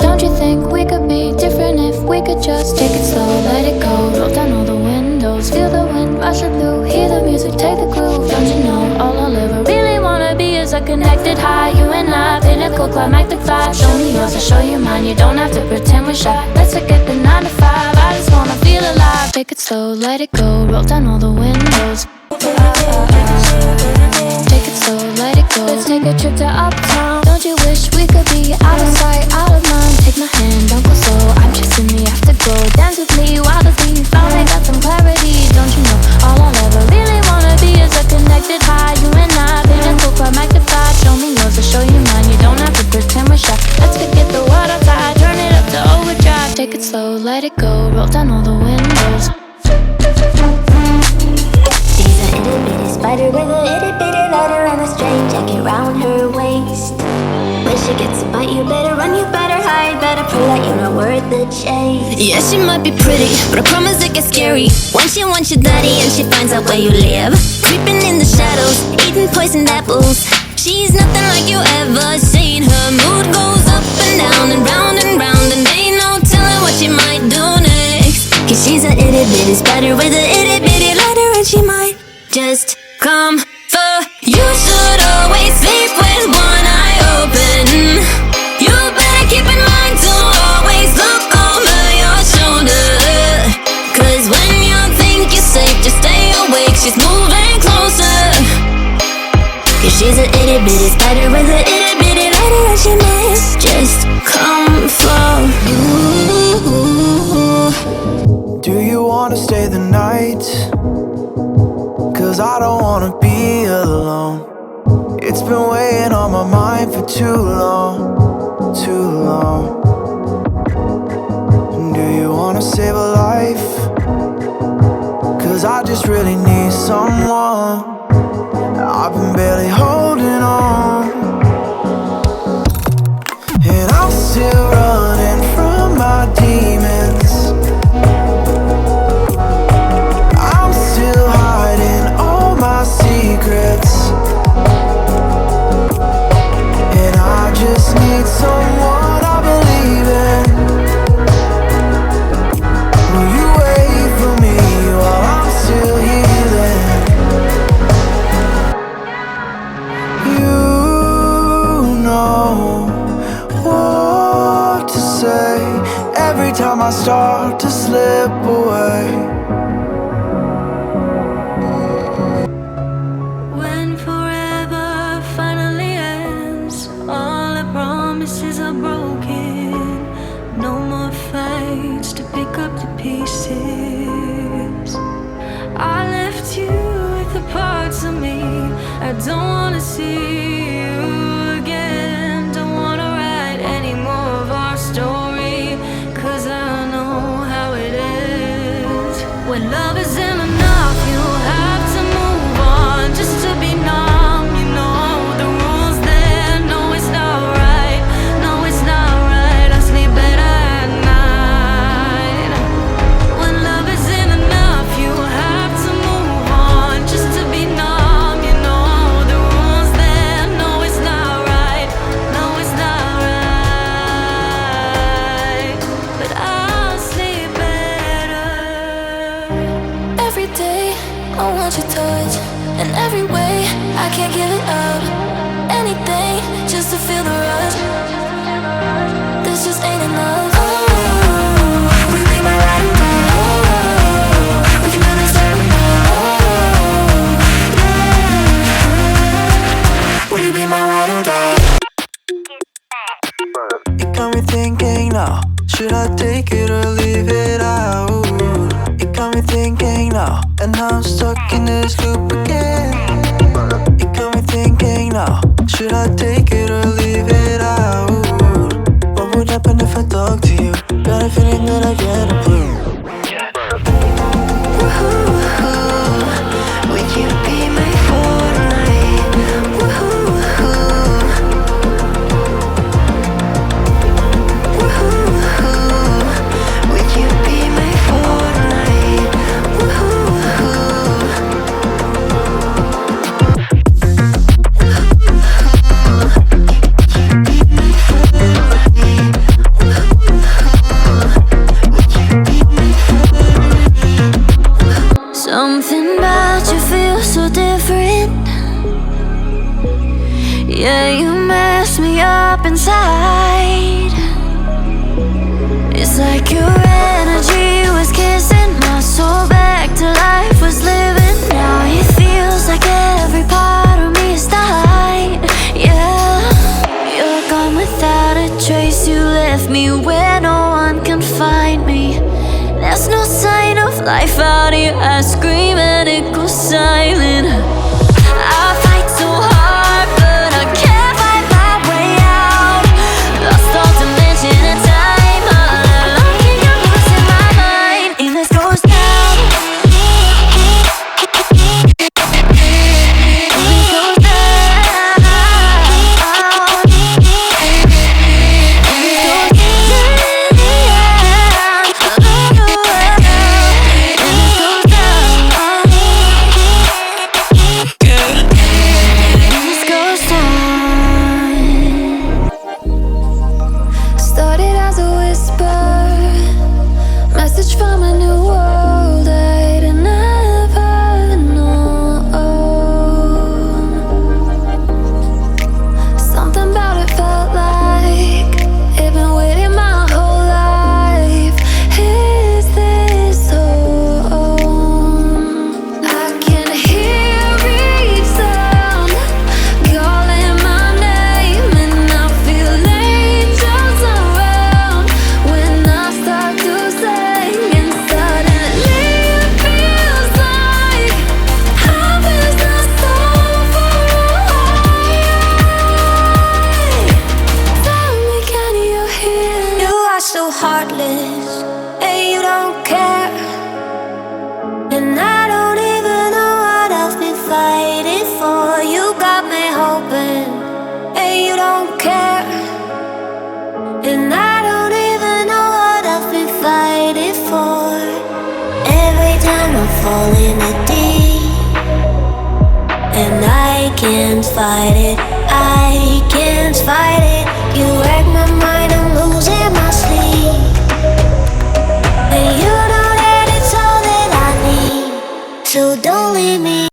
Don't you think we could be different if we could just take it slow, let it go, roll down all the windows, feel the wind rushing through, hear the music, take the groove. Don't you know all I'll ever really wanna be is a connected high, you and I, pinnacle climactic vibe. Show me yours, I'll show you mine, you don't have to pretend we're shy. Let's forget the 9 to 5, I just wanna feel alive. Take it slow, let it go, roll down all the windows. Take it slow, let it go. Let's take a trip to uptown. Don't you wish we could be out of sight, out of mind? Take my hand, don't go slow, I'm chasing the afterglow. Dance with me while the beat finally got some clarity. Don't you know all I'll ever really wanna be is a connected high, you and I, pinnacle climactic vibe. Show me yours, I'll show you mine, you don't have to pretend we're shy. Let's forget the world outside, turn it up to overdrive. Take it slow, let it go, roll down all the windows. She's an itty bitty spider with a itty bitty letter and a straight jacket round her waist. When she gets a bite, you better run, you better hide, better pray that you're not worth the chase. Yeah, she might be pretty, but I promise it gets scary when she wants your daddy and she finds out where you live. Creeping in the shadows, eating poisoned apples. She's nothing like you ever seen. Her mood goes up and down and round and round, and ain't no telling what she might do next. Cause she's an itty bitty spider with a itty bitty letter, and she might just come for you. Should always sleep with one eye open. You better keep in mind to always look over your shoulder. Cause when you think you're safe, just stay awake, she's moving closer. Cause she's an itty bitty spider with a itty bitty letter, and she might just come for you. Do you wanna stay the night? Cause I don't wanna be alone. It's been weighing on my mind for too long, too long. Do you wanna save a life? Cause I just really need someone. I've been barely holding on, and I'm still running from my demons. I'm still hiding all my secrets, and I just need someone I believe in. Will you wait for me while I'm still healing? You know what to say every time I start to slip away. When forever finally ends, all the promises are broken. No more fights to pick up the pieces. I left you with the parts of me I don't wanna see you again. Don't wanna write any more of our story, cause I know how it ends. When love isn't enough, you have to move on just to be numb. You know the rules there. No, it's not right. No, it's not right. I sleep better at night. When love isn't enough, you have to move on just to be numb. You know the rules there. No, it's not right. No, it's not right. But I'll sleep better. Every day I want your touch, and every way I can't give it up. Anything just to feel the rush. This just ain't enough. Oh, we make my ride and die. Oh, we can do this every night. Oh, yeah. Will you be my ride and die? It got me thinking now, should I take it or leave it out? It got me thinking now, and now I'm stuck in this loop again. It got me thinking now, should I take it or leave it out? What would happen if I talk to you? Got a feeling that I get a clue. Would you be my fortnight? Would you be my fortnight? inside. It's like your energy was kissing my soul back to life, was living. Now it feels like every part of me is died. Yeah, you're gone without a trace. You left me where no one can find me. There's no sign of life out here. I scream and it goes silent. I fight so hard, but I can't find my way out. Lost all dimension and time. All alone, can you losing my mind? And this goes down. Started as a whisper, message from a new world I'd never known. Something about it felt like it'd been waiting my whole life. Is this home? I can hear each sound calling my name, and I feel angels around when I start to sing. And suddenly it feels like heaven's not so far away. Tell me, can you hear? You are so heartless, and you don't care. And I don't even know what I've been fighting for. You got me hoping, and you don't care. And I don't even know what I've been fighting for. Every time I fall in the deep, and I can't fight it, I can't fight it. You wreck my